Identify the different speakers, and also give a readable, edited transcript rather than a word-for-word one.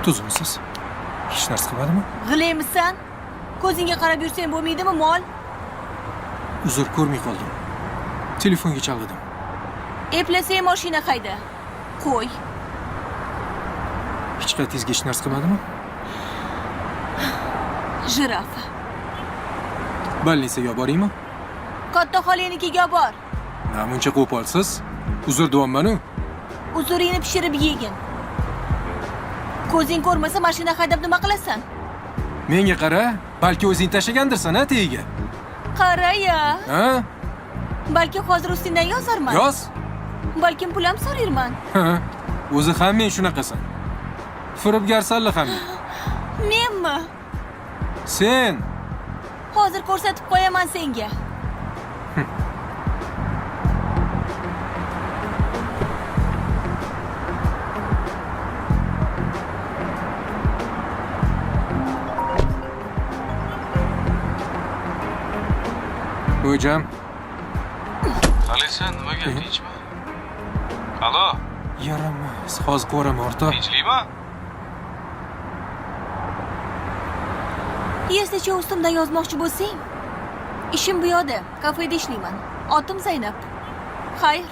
Speaker 1: Tuzmisiz? Hech narsa qilmadimi?
Speaker 2: G'ilaymisan? Ko'zingga qarab yursang bo'lmaydimi, mol?
Speaker 1: Uzr, ko'rmay qoldim. Telefonga chalg'idim.
Speaker 2: Eplasang mashina qayda? Qo'y.
Speaker 1: Hech qaytingizga hech narsa qilmadimi?
Speaker 2: Jirafa.
Speaker 1: Больницаga boraymi?
Speaker 2: Katta xolanikiga bor.
Speaker 1: Namuncha qo'polsiz? Uzr deyapman-ku.
Speaker 2: Uzuringni pishirib yegin. Ko'zing ko'rmasa mashina haydab nima qilasan?
Speaker 1: Menga qara, balki o'zing tashlagandirsan-a tagiga.
Speaker 2: Qara-ya.
Speaker 1: Ha?
Speaker 2: Balki hozir ustingdan yozarman.
Speaker 1: Yoz.
Speaker 2: Balkim pul ham so'rayman.
Speaker 1: Ha. O'zi ham men shunaqasan. Firibgarsanlar ham.
Speaker 2: Menmi?
Speaker 1: Sen
Speaker 2: Hozir ko'rsatib qo'yaman senga.
Speaker 1: Hocam.
Speaker 3: Alisa, nimaga tinchmi? Alo,
Speaker 1: Yaramas, hozir ko'raman o'rta.
Speaker 3: tinchlikmi?
Speaker 2: Eslicha ustimdan yozmoqchi bo'lsang, ishim bu yoqda, kafeda ishlayman. Otim Zaynab. Xayr.